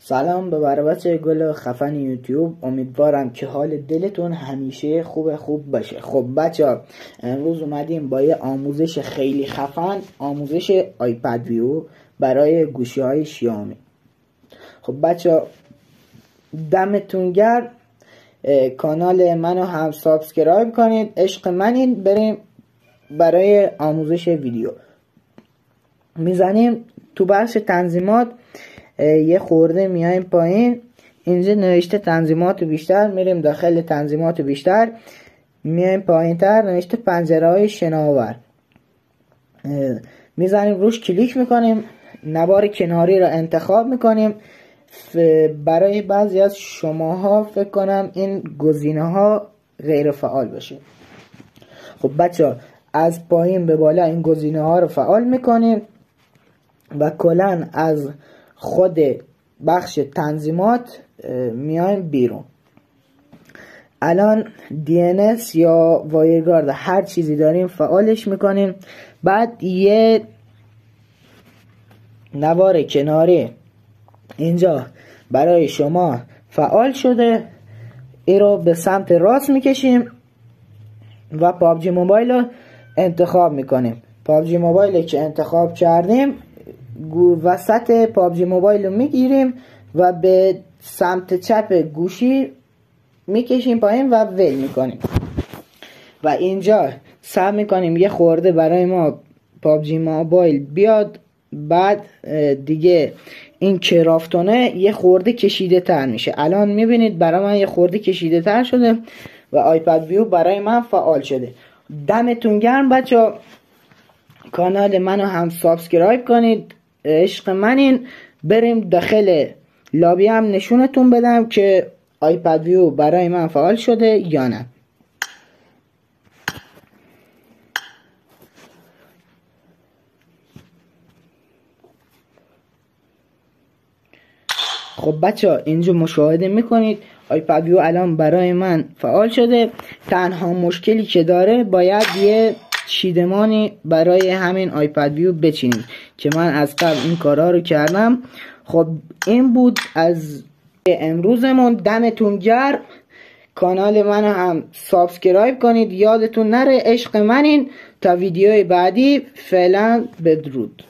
سلام به بچه گل خفن یوتیوب. امیدوارم که حال دلتون همیشه خوب باشه. خب بچه ها، امروز اومدیم با یه آموزش خیلی خفن، آموزش آیپد ویو برای گوشی های شیائومی. خب بچه ها، دمتون گرم. کانال منو هم سابسکرایب کنید، عشق منین. بریم برای آموزش ویدیو. میزنیم تو بخش تنظیمات، یه خورده میایم پایین، اینجا نوشته تنظیمات بیشتر، میریم داخل تنظیمات بیشتر، میایم پایین تر نوشته پنجره های شناور، میزنیم روش، کلیک میکنیم، نوار کناری رو انتخاب میکنیم. برای بعضی از شماها فکر کنم این گزینه ها غیر فعال باشه. خب بچه ها، از پایین به بالا این گزینه ها رو فعال میکنیم و کلا از خود بخش تنظیمات میایم بیرون. الان DNS یا وایرگارد هر چیزی داریم فعالش میکنیم. بعد یه نوار کناری اینجا برای شما فعال شده، این رو به سمت راست میکشیم و پابجی موبایل رو انتخاب میکنیم. پابجی موبایل که انتخاب کردیم، وسط پابجی موبایل رو میگیریم و به سمت چپ گوشی میکشیم پایین و ول میکنیم و اینجا سعی میکنیم یه خورده برای ما پابجی موبایل بیاد. بعد دیگه این کرافتونه یه خورده کشیده تر میشه. الان میبینید برای من یه خورده کشیده تر شده و آیپد ویو برای من فعال شده. دمتون گرم بچه ها. کانال منو هم سابسکرایب کنید، عشق منین. بریم داخل لابی، هم نشونتون بدم که آیپد ویو برای من فعال شده یا نه. خب بچه ها، اینجا مشاهده میکنید آیپد ویو الان برای من فعال شده. تنها مشکلی که داره، باید یه چیدمانی برای همین آیپد ویو بچینیم که من از قبل این کارا رو کردم. خب این بود از امروزمون. دمتون گرم. کانال منو هم سابسکرایب کنید، یادتون نره، عشق منین. تا ویدیوی بعدی، فعلا بدرود.